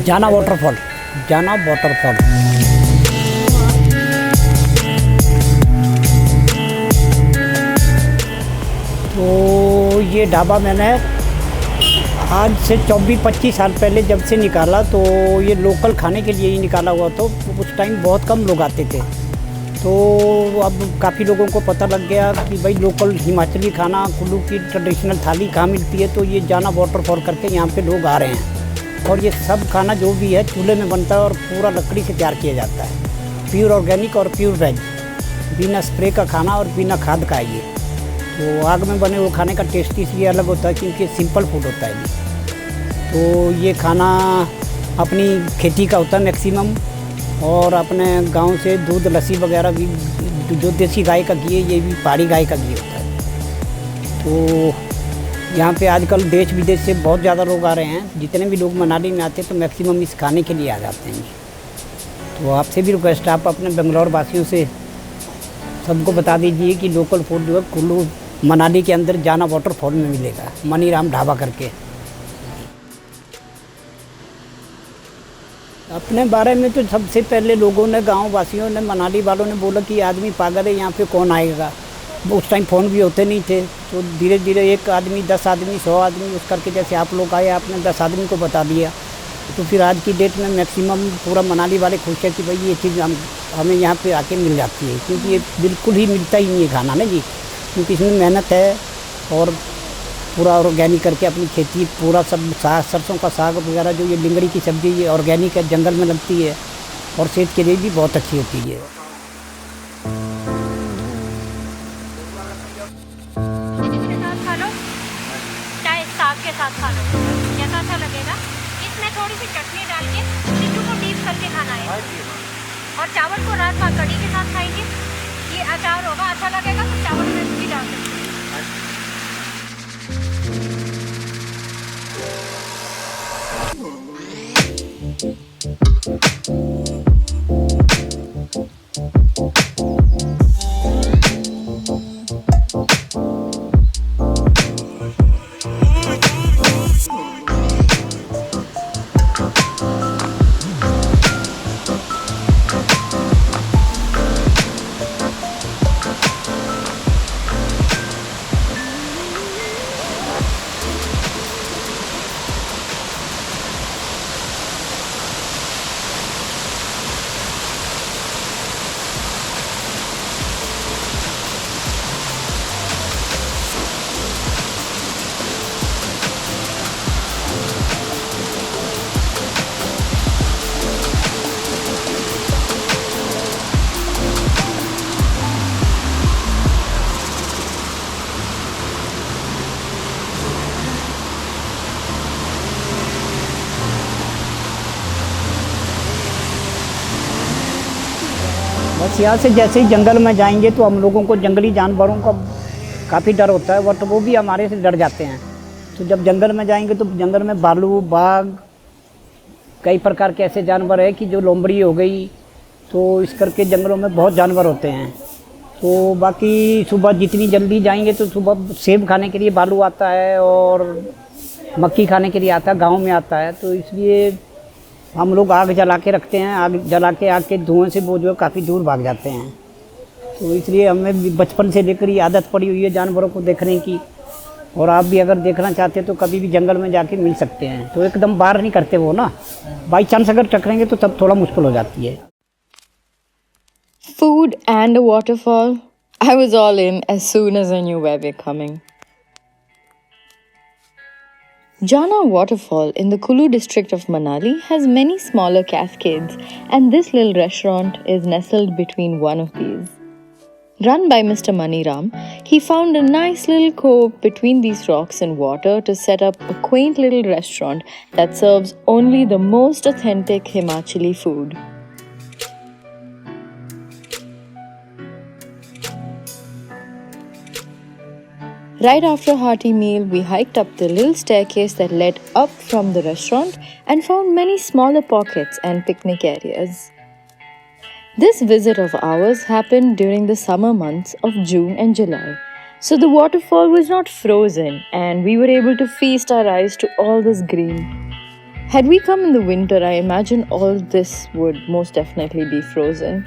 जाना वाटरफॉल, जाना वाटरफॉल। तो ये ढाबा मैंने आज से 24-25 साल पहले जब से निकाला, तो ये लोकल खाने के लिए ही निकाला हुआ। तो उस टाइम बहुत कम लोग आते थे, तो अब काफ़ी लोगों को पता लग गया कि भाई लोकल हिमाचली खाना, कुल्लू की ट्रेडिशनल थाली कहाँ मिलती है। तो ये जाना वाटरफॉल करके यहाँ पे लोग आ रहे हैं, और ये सब खाना जो भी है चूल्हे में बनता है और पूरा लकड़ी से तैयार किया जाता है। प्योर ऑर्गेनिक और प्योर वेज, बिना स्प्रे का खाना और बिना खाद का है ये। तो आग में बने वो खाने का टेस्ट इसलिए अलग होता है क्योंकि सिंपल फूड होता है ये। तो ये खाना अपनी खेती का होता है मैक्सिमम, और अपने गांव से दूध लस्सी वगैरह भी, जो देसी गाय का घी है ये भी पहाड़ी गाय का घी होता है। तो यहाँ पे आजकल देश विदेश से बहुत ज़्यादा लोग आ रहे हैं। जितने भी लोग मनाली में आते हैं तो मैक्सिमम इस खाने के लिए आ जाते हैं। तो आपसे भी रिक्वेस्ट है, आप अपने बेंगलोर वासियों से सबको बता दीजिए कि लोकल फूड जो है कुल्लू मनाली के अंदर जाना वाटरफॉल में मिलेगा, मनीराम ढाबा करके। अपने बारे में तो सबसे पहले लोगों ने, गांव वासियों ने, मनाली वालों ने बोला कि आदमी पागल है, यहाँ पे कौन आएगा। उस टाइम फ़ोन भी होते नहीं थे, तो धीरे धीरे 1 आदमी, 10 आदमी, 100 आदमी, उस करके जैसे आप लोग आए, आपने 10 आदमी को बता दिया। तो फिर आज की डेट में मैक्सिमम पूरा मनाली वाले खुश है कि भाई ये चीज़ हमें यहाँ पे आके मिल जाती है, क्योंकि ये बिल्कुल ही मिलता ही नहीं है खाना ना जी, क्योंकि इसमें मेहनत है और पूरा ऑर्गेनिक करके अपनी खेती, पूरा सब सरसों का साग वगैरह, जो ये लिंगड़ी की सब्ज़ी, ये ऑर्गेनिक है, जंगल में लगती है और सेहत के लिए भी बहुत अच्छी होती है। चाहे साग के साथ खा लो, कैसा अच्छा लगेगा। इसमें थोड़ी सी चटनी डाल के सिद्धू को डीप करके खाना है, और चावल को रात में कढ़ी के साथ खाएंगे। ये अचार होगा, अच्छा लगेगा तो चावल में भी डाल सकते हैं। बस यहाँ से जैसे ही जंगल में जाएंगे तो हम लोगों को जंगली जानवरों का काफ़ी डर होता है, बट वो भी हमारे से डर जाते हैं। तो जब जंगल में जाएंगे तो जंगल में भालू, बाघ, कई प्रकार के ऐसे जानवर है कि जो लोमड़ी हो गई, तो इस करके जंगलों में बहुत जानवर होते हैं। तो बाकी सुबह जितनी जल्दी जाएंगे तो सुबह सेब खाने के लिए भालू आता है और मक्की खाने के लिए आता है, गाँव में आता है। तो इसलिए हम लोग आग जला के रखते हैं, आग जला के आग के धुएं से वो जो है काफ़ी दूर भाग जाते हैं। तो इसलिए हमें भी बचपन से लेकर ये आदत पड़ी हुई है जानवरों को देखने की, और आप भी अगर देखना चाहते हैं तो कभी भी जंगल में जाके मिल सकते हैं। तो एकदम बाहर नहीं करते वो ना, बाई चांस अगर टकरेंगे तो तब थोड़ा मुश्किल हो जाती है। Food and a waterfall. I was all in as soon as I knew where we're coming. Jana Waterfall in the Kullu district of Manali has many smaller cascades, and this little restaurant is nestled between one of these. Run by Mr. Maniram, he found a nice little cove between these rocks and water to set up a quaint little restaurant that serves only the most authentic Himachali food. Right after a hearty meal, we hiked up the little staircase that led up from the restaurant and found many smaller pockets and picnic areas. This visit of ours happened during the summer months of June and July, so the waterfall was not frozen and we were able to feast our eyes to all this green. Had we come in the winter, I imagine all this would most definitely be frozen.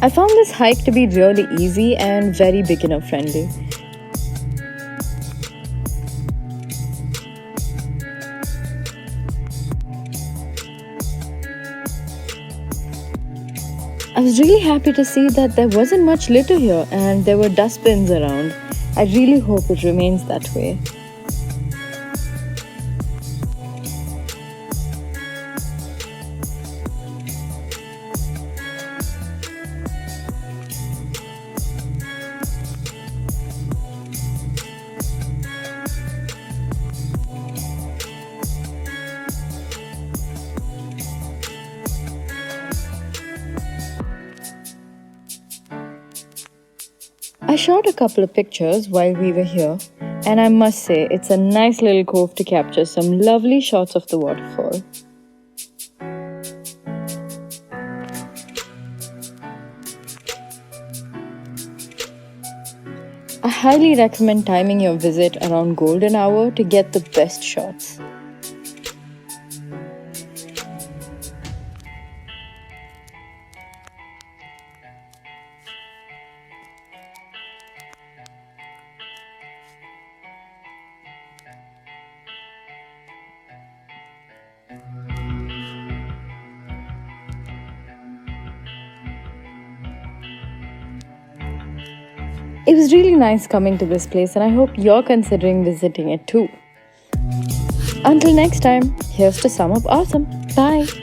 I found this hike to be really easy and very beginner friendly. I was really happy to see that there wasn't much litter here and there were dustbins around. I really hope it remains that way. I shot a couple of pictures while we were here, and I must say it's a nice little cove to capture some lovely shots of the waterfall. I highly recommend timing your visit around golden hour to get the best shots. It was really nice coming to this place, and I hope you're considering visiting it too. Until next time, here's to sum up awesome. Bye.